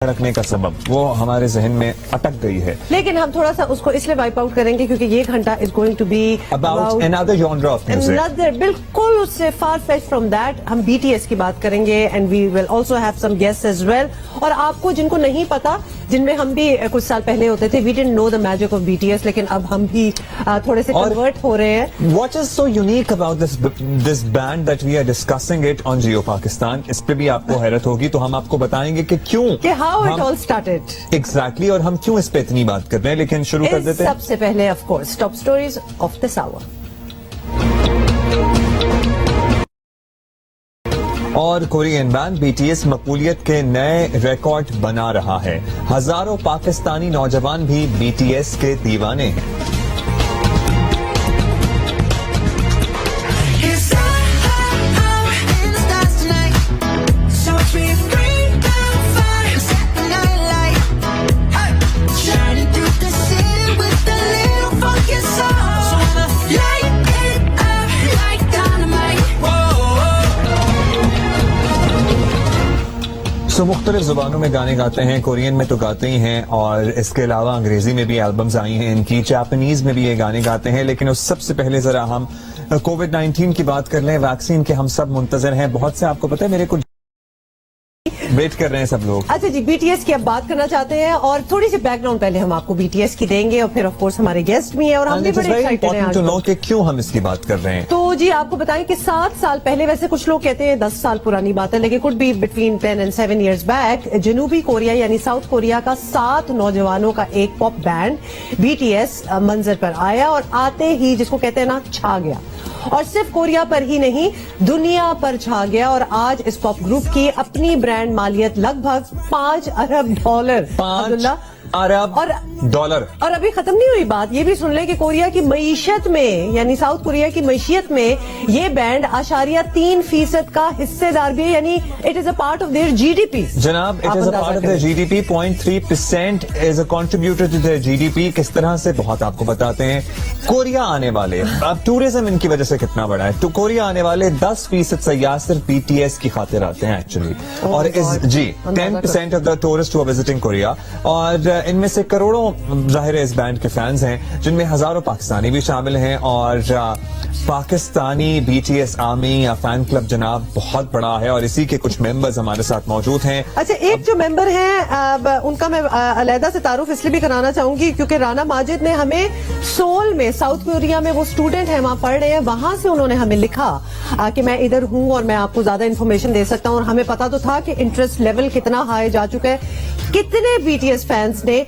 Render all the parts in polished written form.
धड़कने का सबब वो हमारे जहन में अटक गई है। लेकिन हम थोड़ा सा उसको इसलिए वाइप आउट करेंगे क्योंकि ये घंटा is going to be about another genre of music, बिल्कुल उससे फार फेच फ्रॉम दैट। हम बीटीएस की बात करेंगे and we will also have some guests as well. और आपको जिनको नहीं पता, जिनमें हम भी कुछ साल पहले होते थे, we didn't know the magic of BTS, लेकिन अब हम भी थोड़े से कन्वर्ट हो रहे हैं। What is so unique about this band that we are discussing it on Jio Pakistan? इस पे भी आपको हैरत होगी, तो हम आपको बताएंगे कि क्यों, कि how it all started. Exactly, और हम क्यों इस पे इतनी बात कर रहे हैं। लेकिन शुरू कर देते हैं सबसे पहले of course top stories of this hour. और कोरियन बैंड बीटीएस मकबूलियत के नए रिकॉर्ड बना रहा है। हजारों पाकिस्तानी नौजवान भी बीटीएस के दीवाने हैं। मुख्तलिफ जुबानों में गाने गाते हैं, कोरियन में तो गाते ही हैं और इसके अलावा अंग्रेजी में भी एल्बम्स आई हैं इनकी, जापानीज में भी ये गाने गाते हैं। लेकिन उस सबसे पहले जरा हम कोविड-19 की बात कर लें। वैक्सीन के हम सब मुंतजर हैं, बहुत से आपको पता है मेरे को वेट कर रहे हैं सब लोग। अच्छा जी, बीटीएस की अब बात करना चाहते हैं और थोड़ी सी बैकग्राउंड पहले हम आपको बीटीएस की देंगे और फिर ऑफ कोर्स हमारे गेस्ट भी हैं और हम भी बड़े एक्साइटेड हैं आज कि क्यों हम इसकी बात कर रहे हैं। तो जी आपको बताएं कि 7 साल पहले, वैसे कुछ लोग कहते हैं 10 साल पुरानी बात है, लेकिन could be between 10 and 7 years back, जनूबी कोरिया यानी साउथ कोरिया का 7 नौजवानों का एक पॉप बैंड बीटीएस मंजर पर आया और आते ही जिसको कहते हैं ना छा गया। और सिर्फ कोरिया पर ही नहीं, दुनिया पर छा गया। और आज इस पॉप ग्रुप की अपनी ब्रांड मालियत लगभग $5 अरब। 5 अरब डॉलर। और अभी खत्म नहीं हुई बात, ये भी सुन लें कि कोरिया की मईशत में यानी साउथ कोरिया की मईशत में ये बैंड 3% का हिस्सेदार भी है, यानी it is a part of their GDP. जनाब, it is a part of their GDP. 0.3% is a contributor to their GDP. किस तरह से, बहुत आपको बताते हैं। कोरिया आने वाले, अब टूरिज्म इनकी वजह से कितना बड़ा है, तो कोरिया आने वाले 10% सयाह सिर्फ बीटीएस की खातिर आते हैं एक्चुअली। और इस 10% of the tourist who are visiting Korea, और इनमें से करोड़ों जाहिर है इस बैंड के फैंस हैं, जिनमें हजारों पाकिस्तानी भी शामिल हैं। और पाकिस्तानी बीटीएस आर्मी या फैन क्लब जनाब बहुत बड़ा है और इसी के कुछ मेंबर्स हमारे साथ मौजूद हैं। अच्छा, एक जो मेंबर हैं उनका मैं अलहदा से तारुफ इसलिए भी कराना चाहूंगी क्योंकि राना माजिद ने हमें सोल में, साउथ कोरिया में वो स्टूडेंट है, वहां पढ़ रहे हैं, वहां से उन्होंने हमें लिखा कि मैं इधर हूं और मैं आपको ज्यादा इन्फॉर्मेशन दे सकता हूं। और हमें पता तो था कि इंटरेस्ट लेवल कितना हाई जा चुका है। कितने बीटीएस फैंस ने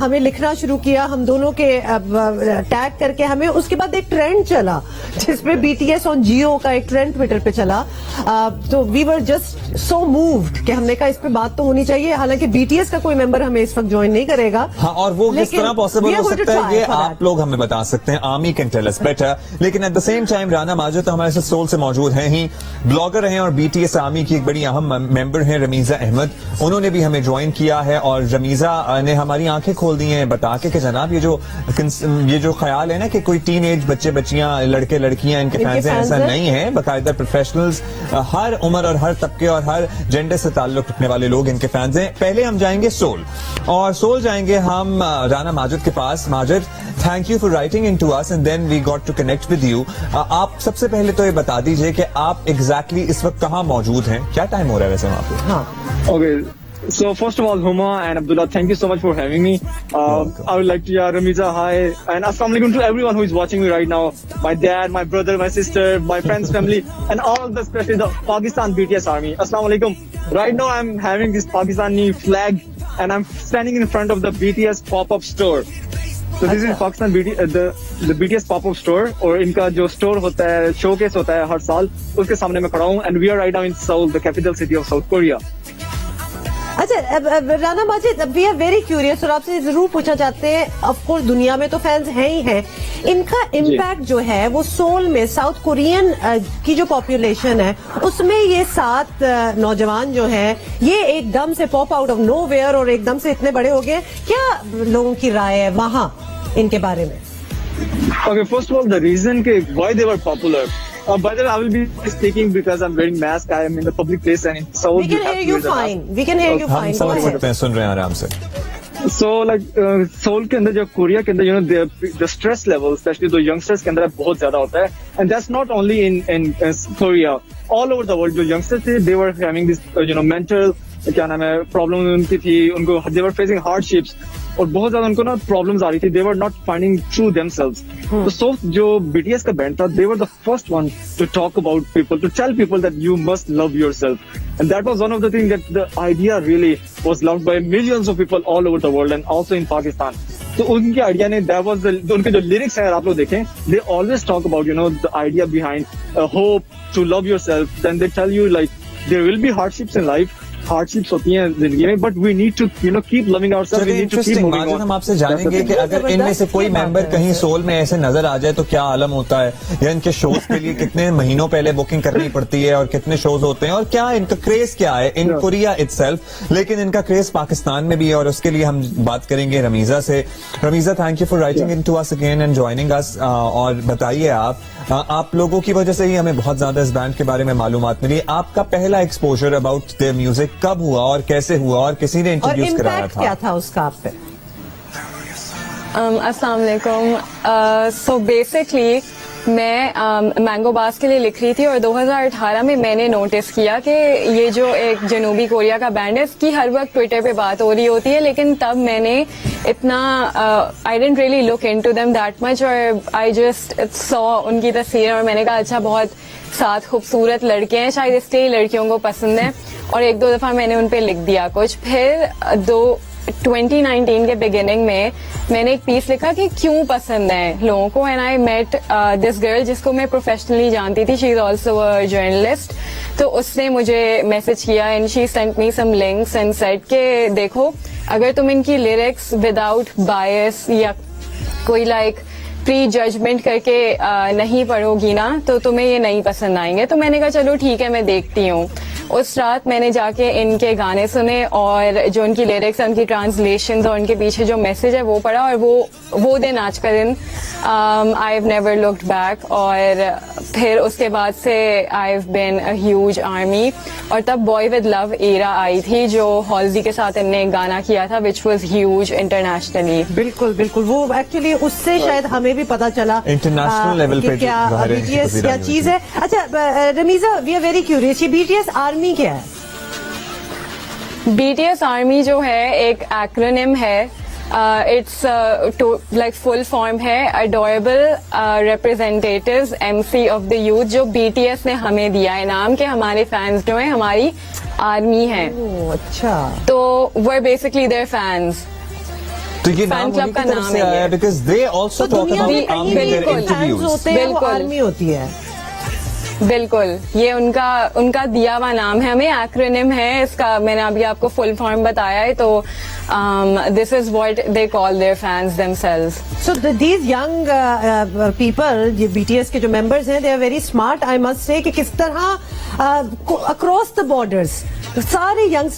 हमें लिखना शुरू किया, हम दोनों के टैग करके हमें। उसके बाद एक ट्रेंड चला जिसमें बीटीएस ऑन जियो का एक ट्रेंड ट्विटर पे चला। तो we were just so moved कि हमने कहा इस पे बात तो होनी चाहिए। हालांकि बीटीएस का कोई मेंबर हमें इस वक्त ज्वाइन नहीं करेगा। हाँ, और वो किस तरह पॉसिबल हो सकता है ये आप लोग हमें बता सकते हैं। Army can tell us better. लेकिन at the same time Rana Majid तो हमारे साथ सोल से मौजूद हैं ही, ब्लॉगर हैं और बीटीएस आर्मी की एक बड़ी अहम मेंबर हैं रमीजा अहमद। उन्होंने भी हमें ज्वाइन किया है और रमीजा ने हमारी आंखें खोल दी हैं बता के कि जनाब ये जो ख्याल है ना कि कोई टीन एज बच्चे बच्चियां, लड़के लड़कियां इनके फैंस हैं, ऐसा नहीं है। बाकायदा प्रोफेशनल्स, हर उम्र और हर तबके और हर जेंडर से ताल्लुक रखने वाले लोग इनके फैंस हैं। पहले हम जाएंगे सोल, और सोल जाएंगे हम राना माजिद के पास। Majid, thank you for writing in to us and then we got to connect with you. आप सबसे पहले तो ये बता दीजिए कि आप एग्जैक्टली इस वक्त कहाँ मौजूद हैं, क्या टाइम हो रहा है वैसे वहाँ पे? हाँ, okay. So first of all, Huma and Abdullah, thank you so much for having me. I would like to, Ramiza, hi, and assalamu alaikum to everyone who is watching me right now. My dad, my brother, my sister, my friends, family, and all the, especially the Pakistan BTS Army. Assalamu alaikum. Right now, I'm having this Pakistani flag, and I'm standing in front of the BTS pop-up store. So this is Pakistan the BTS pop-up store, और इनका जो store होता है, showcase होता है हर साल, उसके सामने मैं खड़ा हूँ, and we are right now in Seoul, the capital city of South Korea. अच्छा Rana Majid, we are very curious और आपसे जरूर पूछना चाहते हैं, ऑफ कोर्स दुनिया में तो फैंस हैं ही हैं, इनका इम्पैक्ट जो है वो सोल में साउथ कोरियन की जो पॉपुलेशन है उसमें ये 7 नौजवान जो हैं ये एकदम से पॉप आउट ऑफ नोवेयर और एकदम से इतने बड़े हो गए। क्या लोगों की राय है वहां इनके बारे में? Okay, first of all, the reason why they were popular, By the way, I will be speaking because I'm wearing mask. I am in the public place and in Seoul. We can hear you fine. We can hear you हम fine. Go समझ ahead. सकते हैं, सुन रहे हैं आराम से. So like Seoul के अंदर, जो कोरिया के अंदर, the stress level, especially the youngsters के अंदर बहुत ज्यादा होता है. And that's not only in Korea. All over the world, जो youngsters थे, they were having this mental क्या नाम है प्रॉब्लम उनकी थी. उनको they were facing hardships. और बहुत ज्यादा उनको ना प्रॉब्लम्स आ रही थी. They were not finding true themselves. तो जो BTS का बैंड था, they were the first one to talk about people, to tell people that you must love yourself. And that was one of the things that the idea really was loved by millions of people all over the world and also in Pakistan. तो उनके idea ने that was the उनके जो lyrics हैं अगर आप लोग देखें, they always talk about the idea behind hope, to love yourself. Then they tell you like there will be hardships in life. Hardships होती हैं जिंदगी में, but we need to keep loving ourself. We need to keep moving on. हम आपसे जानेंगे कि अगर इनमें से कोई मेंबर कहीं सोल में ऐसे नजर आ जाए तो क्या आलम होता है, या इनके शोज के लिए कितने महीनों पहले बुकिंग करनी पड़ती है और कितने शोज होते हैं, और क्या इनका क्रेज क्या है इन कोरिया इटसेल्फ, लेकिन इनका क्रेज पाकिस्तान में भी है. और उसके लिए हम बात करेंगे रमीजा से. Ramiza, thank you for writing in to us again and joining us. और बताइए आप लोगों की वजह से ही हमें बहुत ज्यादा इस बैंड के बारे में मालूमात मिली. आपका पहला एक्सपोजर अबाउट देयर म्यूजिक कब हुआ और कैसे हुआ, और किसी ने इंट्रोड्यूस कराया था? क्या था उसका आप पे? अस्सलाम वालेकुम. सो बेसिकली मैं मैंगो बास के लिए लिख रही थी और 2018 में मैंने नोटिस किया कि ये जो एक जनूबी कोरिया का बैंड है, इसकी हर वक्त ट्विटर पे बात हो रही होती है, लेकिन तब मैंने इतना I didn't really look into them that much, और आई जस्ट सॉ उनकी तस्वीर और मैंने कहा अच्छा बहुत सात खूबसूरत लड़के हैं, शायद इसलिए लड़कियों को पसंद है. और एक दो दफा मैंने उन पे लिख दिया कुछ. फिर 2019 के बिगिनिंग में मैंने एक पीस लिखा कि क्यों पसंद है लोगों को, and I met this girl जिसको मैं प्रोफेशनली जानती थी. She is also a journalist. तो उसने मुझे मैसेज किया and she sent me some links and said के देखो अगर तुम इनकी लिरिक्स विदाउट बायस या कोई लाइक प्री जजमेंट करके नहीं पढ़ोगी ना तो तुम्हें ये नहीं पसंद आएंगे. तो मैंने कहा चलो ठीक है मैं देखती हूँ. उस रात मैंने जाके इनके गाने सुने और जो उनकी लिरिक्स है उनकी ट्रांसलेशंस और उनके पीछे जो मैसेज है वो पढ़ा, और वो दिन आज का दिन I have never looked back. और फिर उसके बाद से I have been a huge army. और तब बॉय विद लव एरा आई थी जो हॉल्जी के साथ इनने एक गाना किया था विच वाज ह्यूज इंटरनेशनली. बिल्कुल बिल्कुल, वो एक्चुअली उससे शायद हमें भी पता चला इंटरनेशनल लेवल पे क्या बीटीएस क्या चीज है. अच्छा रमीजा, वी आर वेरी क्यूरियस, ये बीटीएस आर्मी क्या है? बीटीएस आर्मी जो है एक एक्रोनिम है. इट्स लाइक फुल फॉर्म है adorable representatives MC of the youth, जो बीटीएस ने हमें दिया है नाम के हमारे फैंस जो है हमारी आर्मी है. अच्छा, तो we are basically their fans. तो ये नाम क्लब का नाम है बिकॉज दे ऑल्सो टॉक दुनिया में अबाउट कहीं भी कोई फैंस होते हैं वो आर्मी होती है. बिल्कुल, ये उनका दिया हुआ नाम है हमें, एक्रोनिम है इसका. मैंने अभी आपको फुल फॉर्म बताया है. तो this is what they call their fans themselves. So these young people, ये बीटीएस के जो मेंबर्स हैं, they are very smart I must say, कि किस तरह अक्रॉस द बॉर्डर्स सारे यंग